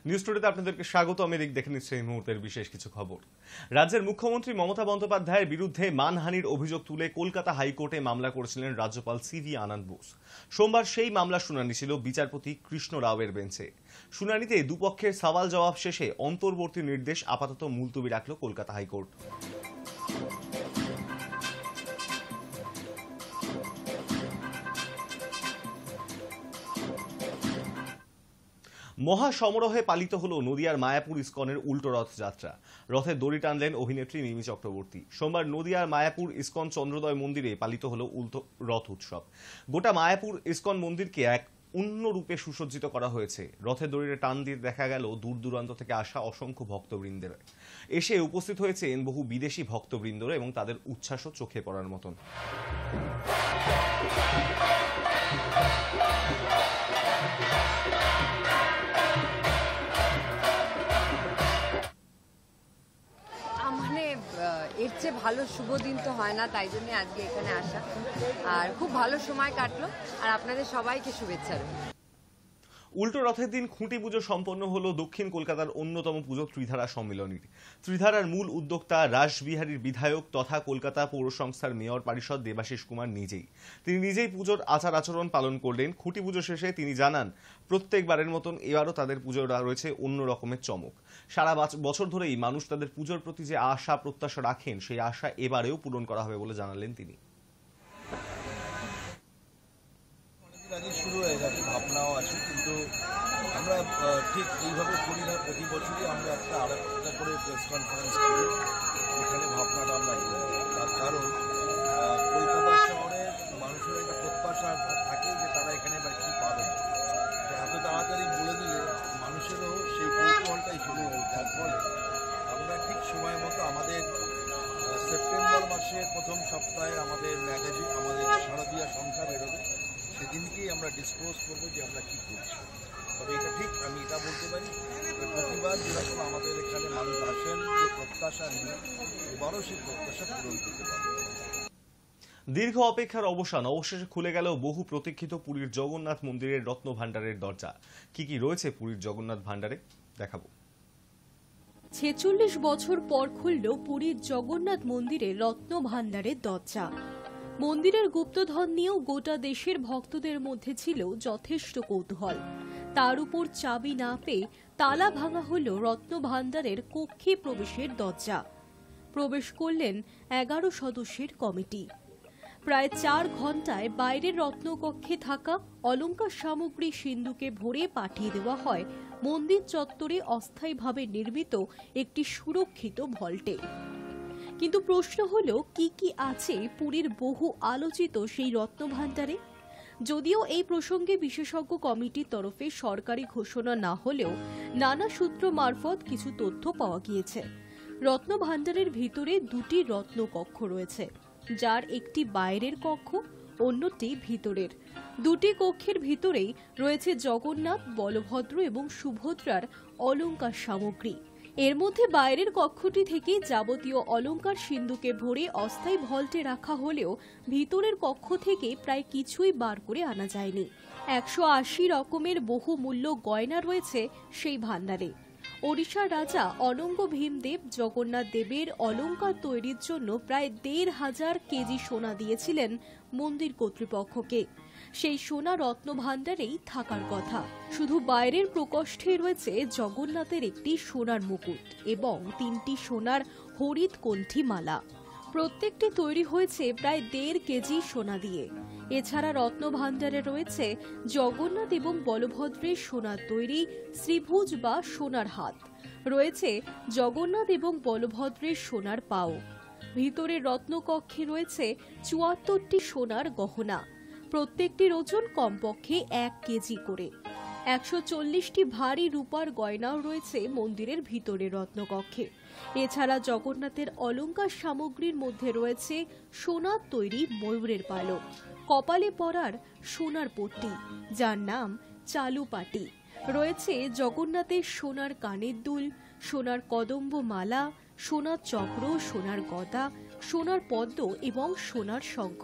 News টুডেতে আপনাদেরকে স্বাগত। আমি দেখে নিচ্ছি এই মুহূর্তের বিশেষ কিছু খবর। রাজ্যের মুখ্যমন্ত্রী মমতা বন্দ্যোপাধ্যায়ের বিরুদ্ধে মানহানির অভিযোগ তুলে কলকাতা হাইকোর্টে মামলা করেছিলেন রাজ্যপাল সিভি আনন্দ বোস। সোমবার সেই মামলার শুনানি ছিল বিচারপতি কৃষ্ণ রাওয়ের বেঞ্চে। শুনানিতে দুপক্ষের সওয়াল জবাব শেষে অন্তর্বর্তী নির্দেশ আপাতত মুলতবি রাখল কলকাতা হাইকোর্ট। মহা সমারোহে পালিত হল নদিয়ার মায়াপুর ইস্কনের উল্টো রথযাত্রা। রথে দড়ি টানলেন অভিনেত্রী মিমি চক্রবর্তী। সোমবার নদিয়ার মায়াপুর ইস্কন চন্দ্রোদয় মন্দিরে পালিত হল উল্টো রথ উৎসব। গোটা মায়াপুর ইস্কন মন্দিরকে এক অন্য রূপে সুসজ্জিত করা হয়েছে। রথে দড়িতে টান দিয়ে দেখা গেল দূর দূরান্ত থেকে আসা অসংখ্য ভক্তবৃন্দের। এসে উপস্থিত হয়েছেন বহু বিদেশি ভক্তবৃন্দরা এবং তাদের উচ্ছ্বাসও চোখে পড়ার মতন। এর চেয়ে ভালো শুভ দিন তো হয় না, তাই জন্য আজকে এখানে আসা। আর খুব ভালো সময় কাটলো, আর আপনাদের সবাইকে শুভেচ্ছা। উল্টো রথের দিন খুঁটি পুজো সম্পন্ন হল দক্ষিণ কলকাতার অন্যতম পুজো ত্রিধারা সম্মিলনীর। ত্রিধারার মূল উদ্যোক্তা রাসবিহারীর বিধায়ক তথা কলকাতা পৌর সংস্থার মেয়র পরিষদ দেবাশিস কুমার নিজেই। তিনি নিজেই পুজোর আচার আচরণ পালন করলেন। খুঁটি পুজো শেষে তিনি জানান, প্রত্যেকবারের মতন এবারও তাদের পুজোর রয়েছে অন্য রকমের চমক। সারা বছর ধরেই মানুষ তাদের পুজোর প্রতি যে আশা প্রত্যাশা রাখেন, সেই আশা এবারেও পূরণ করা হবে বলে জানালেন তিনি। শুরু হয়ে গেছে, ভাবনাও আছে, কিন্তু আমরা ঠিক এইভাবে করি না। প্রতি বছরই আমরা আরেকটা করে প্রেস কনফারেন্স করি, এখানে ভাবনাটা আমরা তার কারণ কলকাতা শহরে মানুষের একটা প্রত্যাশা থাকে যে তারা এখানে এবার কী পাবে। এত তাড়াতাড়ি বলে দিলে মানুষেরও সেই কৌতূহলটাই চলে যাবে। তার ফলে আমরা ঠিক সময় মতো আমাদের সেপ্টেম্বর মাসের প্রথম সপ্তাহে আমাদের ম্যাগাজিন, আমাদের শারদীয়া সংখ্যা বেরোবে, সেদিনকেই আমরা ডিসক্লোজ করবো যে আমরা কী করছি। তবে এটা ঠিক, আমি এটা বলতে পারি প্রতিবার যেরকম আমাদের এখানে মানুষ আসেন যে প্রত্যাশা নিয়ে, এবারও সেই প্রত্যাশা পূরণ করতে পারবে। দীর্ঘ অপেক্ষার অবসান, অবশেষে খুলে গেল বহু প্রতীক্ষিত পুরীর জগন্নাথ মন্দিরের রত্ন ভাণ্ডারের দরজা। কি রয়েছে পুরীর জগন্নাথ ভাণ্ডারে দেখাবো। ৪৬ বছর পর খুলল পুরীর জগন্নাথ মন্দিরের রত্ন ভাণ্ডারের দরজা। মন্দিরের গুপ্তধন নিয়েও গোটা দেশের ভক্তদের মধ্যে ছিল যথেষ্ট কৌতূহল। তার উপর চাবি না পেয়ে তালা ভাঙা হল রত্ন ভাণ্ডারের কক্ষে প্রবেশের দরজা। প্রবেশ করলেন ১১ সদস্যের কমিটি। প্রায় ৪ ঘণ্টায় বাইরের রত্নকক্ষে থাকা অলংকার সামগ্রী সিন্ধুকে ভরে পাঠিয়ে দেওয়া হয় মন্দির চত্বরে অস্থায়ীভাবে নির্মিত একটি সুরক্ষিত ভল্টে। কিন্তু প্রশ্ন হলো, কি আছে পুরীর বহু আলোচিত সেই রত্নভাণ্ডারে? যদিও এই প্রসঙ্গে বিশেষজ্ঞ কমিটির তরফে সরকারি ঘোষণা না হলেও নানা সূত্র মারফত কিছু তথ্য পাওয়া গিয়েছে। রত্নভাণ্ডারের ভিতরে ২টি রত্নকক্ষ রয়েছে, যার একটি বাইরের কক্ষ, অন্যটি ভিতরের। ২টি কক্ষের ভিতরেই রয়েছে জগন্নাথ, বলভদ্র এবং সুভদ্রার অলংকার সামগ্রী। এর মধ্যে বাইরের কক্ষটি থেকে যাবতীয় অলংকার সিন্ধুকে ভরে অস্থায়ী ভল্টে রাখা হলেও ভিতরের কক্ষ থেকে প্রায় কিছুই বার করে আনা যায়নি। ১৮০ রকমের বহুমূল্য গয়না রয়েছে সেই ভাণ্ডারে। ওড়িশার রাজা অনঙ্গ ভীমদেব জগন্নাথ দেবের অলংকার তৈরির জন্য প্রায় ১৫০০ কেজি সোনা দিয়েছিলেন মন্দির কর্তৃপক্ষকে। সেই সোনা রত্ন ভাণ্ডারেই থাকার কথা। শুধু বাইরের প্রকোষ্ঠে রয়েছে জগন্নাথের একটি সোনার মুকুট এবং ৩টি সোনার হরিৎ কণ্ঠী মালা। প্রত্যেকটি তৈরি হয়েছে প্রায় ১.৫ কেজি সোনা দিয়ে। এছাড়া রত্ন ভাণ্ডারে রয়েছে জগন্নাথ এবং বলভদ্রের সোনার তৈরি শ্রীভুজ বা সোনার হাত, রয়েছে জগন্নাথ এবং বলভদ্রের সোনার পাও। ভিতরের রত্নকক্ষে রয়েছে ৭৪টি সোনার গহনা, প্রত্যেকটির ওজন কমপক্ষে ১ কেজি করে। ১৪০টি ভারী রূপার গয়নাও রয়েছে মন্দিরের ভিতরের রত্নকক্ষে। এছাড়া জগন্নাথের অলংকার সামগ্রীর মধ্যে রয়েছে সোনার তৈরি ময়ূরের পালক, কপালে পরার সোনার পট্টি যার নাম চালুপাটি, রয়েছে জগন্নাথের সোনার কানের দুল, সোনার কদম্ব মালা, সোনার চক্র, সোনার গদা, সোনার পদ্ম এবং সোনার শঙ্খ।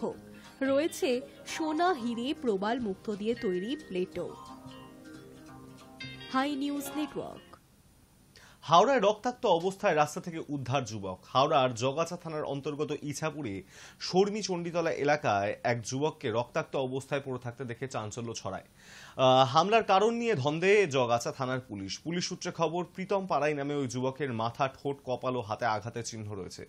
রয়েছে সোনা, হিরে, প্রবাল মুক্ত দিয়ে তৈরি প্লেটও। High news network. হাওড়ায় রক্তাক্ত অবস্থায় রাস্তা থেকে উদ্ধার যুবক। হাওড়ার জগাছা থানার অন্তর্গত ইছাপুরে শর্মী চণ্ডীতলা এলাকায় এক যুবককে রক্তাক্ত অবস্থায় পড়ে থাকতে দেখে চাঞ্চল্য ছড়ায়। হামলার কারণ নিয়ে ধন্দে জগাছা থানার পুলিশ সূত্রে খবর, প্রীতম পাড়াই নামে ওই যুবকের মাথা, ঠোঁট, কপাল ও হাতে আঘাতের চিহ্ন রয়েছে।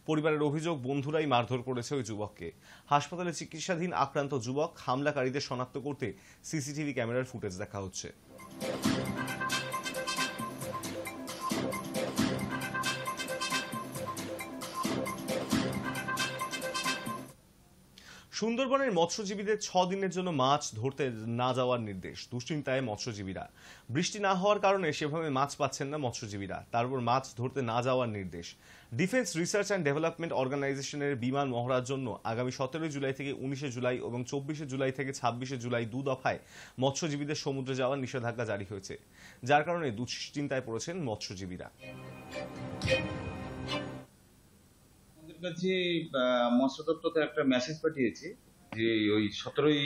পরিবারের অভিযোগ, বন্ধুরাই মারধর করেছে ওই যুবককে। হাসপাতালে চিকিৎসাধীন আক্রান্ত যুবক। হামলাকারীদের শনাক্ত করতে সিসিটিভি ক্যামেরার ফুটেজ দেখা হচ্ছে। সুন্দরবনের মৎস্যজীবীদের 6 দিনের জন্য মাছ ধরতে না যাওয়ার নির্দেশ। দুশ্চিন্তায় মৎস্যজীবীরা। বৃষ্টি না হওয়ার কারণে সেভাবে মাছ পাচ্ছেন না মৎস্যজীবীরা, তারপর মাছ ধরতে না যাওয়ার নির্দেশ। ডিফেন্স রিসার্চ অ্যান্ড ডেভেলপমেন্ট অর্গানাইজেশনের বিমান মহড়ার জন্য আগামী 17 জুলাই থেকে 19 জুলাই এবং 24 জুলাই থেকে 26 জুলাই 2 দফায় মৎস্যজীবীদের সমুদ্রে যাওয়ার নিষেধাজ্ঞা জারি হয়েছে, যার কারণে দুশ্চিন্তায় পড়েছেন মৎস্যজীবীরা। কাছে মৎস্য দপ্তর একটা মেসেজ পাঠিয়েছে যে ওই 17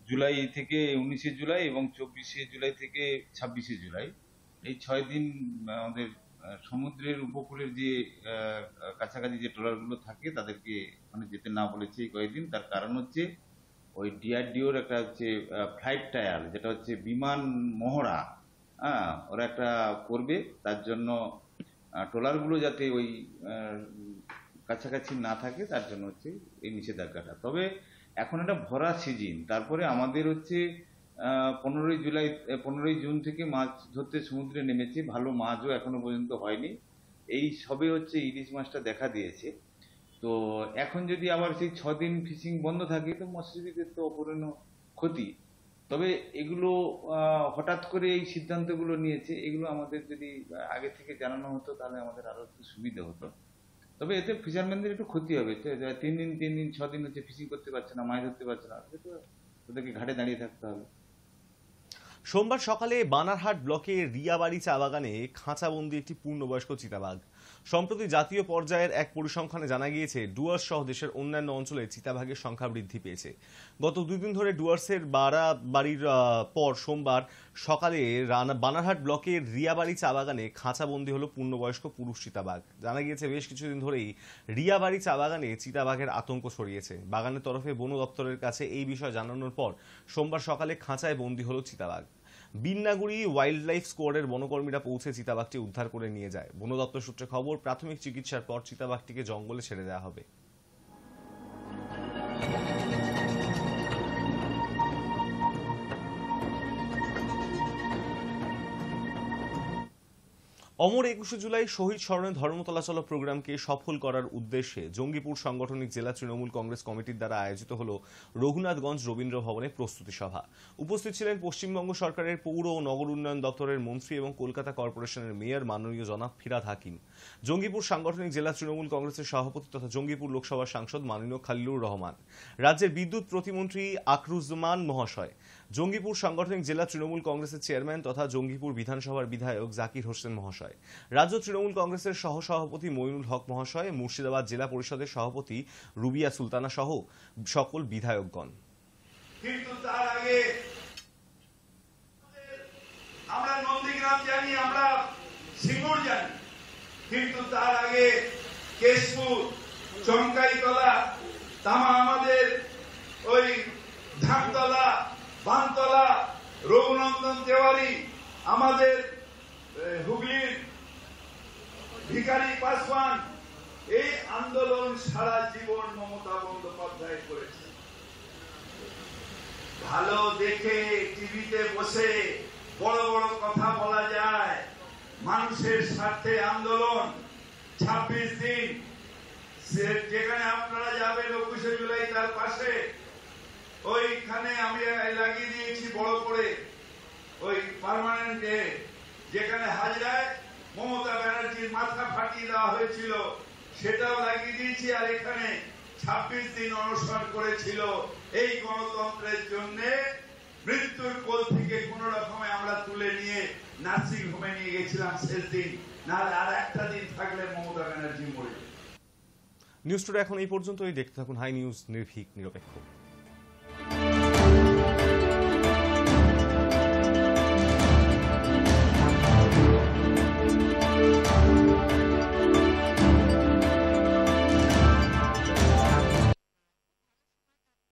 জুলাই থেকে 19 জুলাই এবং 24 জুলাই থেকে 26 জুলাই এই 6 দিন আমাদের সমুদ্রের উপকূলের যে কাছাকাছি যে ট্রলারগুলো থাকে তাদেরকে মানে যেতে না বলেছে এই কয়েকদিন। তার কারণ হচ্ছে ওই ডিআরডিওর একটা হচ্ছে ফ্লাইট ট্রায়াল, যেটা হচ্ছে বিমান মহড়া, ওরা একটা করবে, তার জন্য ট্রলারগুলো যাতে ওই কাছাকাছি না থাকে তার জন্য হচ্ছে এই নিষেধাজ্ঞাটা। তবে এখন একটা ভরা সিজন, তারপরে আমাদের হচ্ছে 15 জুন থেকে মাছ ধরতে সমুদ্রে নেমেছে। ভালো মাছও এখনো পর্যন্ত হয়নি, এই সবে হচ্ছে ইলিশ মাছটা দেখা দিয়েছে। তো এখন যদি আবার সেই 6 দিন ফিশিং বন্ধ থাকে তো মৎস্যজীবীদের তো অপূরণীয় ক্ষতি। তবে এগুলো হঠাৎ করে এই সিদ্ধান্তগুলো নিয়েছে, এগুলো আমাদের যদি আগে থেকে জানানো হতো তাহলে আমাদের আরো একটু সুবিধা হতো। তবে এতে ফিশারম্যানদের একটু ক্ষতি হবে। 3 দিন 6 দিন হচ্ছে ফিশিং করতে পারছে না, মাছ ধরতে পারছে না, ওদেরকে ঘাটে দাঁড়িয়ে থাকতে হবে। সোমবার সকালে বানারহাট ব্লকের রিয়াবাড়ি চা বাগানে খাঁচাবন্দি একটি পূর্ণবয়স্ক চিতাবাঘ। সম্প্রতি জাতীয় পর্যায়ের এক পরিসংখ্যানে জানা গিয়েছে, ডুয়ার্স সহ দেশের অন্যান্য অঞ্চলে চিতাবাঘের সংখ্যা বৃদ্ধি পেয়েছে। গত 2 দিন ধরে ডুয়ার্সের বাড়ির পর সোমবার সকালে বানারহাট ব্লকের রিয়াবাড়ি চা বাগানে খাঁচাবন্দি হলো পূর্ণবয়স্ক পুরুষ চিতাবাঘ। জানা গিয়েছে, বেশ কিছুদিন ধরেই রিয়াবাড়ি চা বাগানে চিতাবাঘের আতঙ্ক ছড়িয়েছে। বাগানের তরফে বন দপ্তরের কাছে এই বিষয় জানানোর পর সোমবার সকালে খাঁচায় বন্দী হলো চিতাবাঘ। বিন্নাগুড়ি ওয়াইল্ড লাইফ স্কোয়াডের বনকর্মীরা পৌঁছে চিতাবাঘটি উদ্ধার করে নিয়ে যায়। বন দপ্তর সূত্রে খবর, প্রাথমিক চিকিৎসার পর চিতাবাঘটিকে জঙ্গলে ছেড়ে দেওয়া হবে। অমর 21 জুলাই শহীদ স্মরণে ধর্মতলা চলো প্রোগ্রামকে সফল করার উদ্দেশ্যে জঙ্গিপুর সাংগঠনিক জেলা তৃণমূল কংগ্রেস কমিটির দ্বারা আয়োজিত হল রঘুনাথগঞ্জ রবীন্দ্র ভবনে প্রস্তুতি সভা। উপস্থিত ছিলেন পশ্চিমবঙ্গ সরকারের পৌর ও নগর উন্নয়ন দপ্তরের মন্ত্রী এবং কলকাতা কর্পোরেশনের মেয়র মাননীয় জনাব ফিরহাদ হাকিম, জঙ্গিপুর সাংগঠনিক জেলা তৃণমূল কংগ্রেসের সভাপতি তথা জঙ্গিপুর লোকসভার সাংসদ মাননীয় খালিলুর রহমান, রাজ্যের বিদ্যুৎ প্রতিমন্ত্রী আকরুজ্জামান মহাশয়, জঙ্গিপুর সাংগঠনিক জেলা তৃণমূল কংগ্রেসের চেয়ারম্যান তথা জঙ্গিপুর বিধানসভার বিধায়ক জাকির হোসেন মহাশয়, রাজ্য তৃণমূল কংগ্রেসের সহসভাপতি মইনুল হক মহাশয়, মুর্শিদাবাদ জেলা পরিষদের সভাপতি রুবিয়া সুলতানা সহ সকল বিধায়কগণ। কিন্তু তার আগে আমরা নন্দীগ্রাম জানি, আমরা সিঙ্গুর জানি, কিন্তু তার আগে কেশপুর, চমকাইতলা, তামা আমাদের ওই ধানতলা, বানতলা, রঘুনন্দন তেওয়ারি, আমাদের হুগলির ভিখারি পাসওয়ান, এই আন্দোলন সারা জীবন মমতা বন্দ্যোপাধ্যায় করেছে। ভালো দেখে টিভিতে বসে বড় বড় কথা বলা যায়, মানুষের স্বার্থে আন্দোলন 26 দিন, যেখানে আপনারা যাবেন 21 জুলাই তার পাশে ওইখানে আমি লাগিয়ে দিয়েছি বড় করে ওই পার্মানেন্ট ডে, যেখানে হাজরায় মমতা ব্যানার্জির মাথা ফাটিয়ে দেওয়া হয়েছিল সেটাও লাগিয়ে দিয়েছি। আর এখানে 26 দিন অনশন করেছিল এই গণতন্ত্রের জন্য। মৃত্যুর কোল থেকে কোন রকমে আমরা তুলে নিয়ে নার্সিং হোমে নিয়ে গেছিলাম শেষ দিন, নাহলে আর একটা দিন থাকলে মমতা ব্যানার্জি মরে যেত। নিউজ টুডে এখন এই পর্যন্তই। দেখতে থাকুন হাই নিউজ, নির্ভীক নিরপেক্ষ।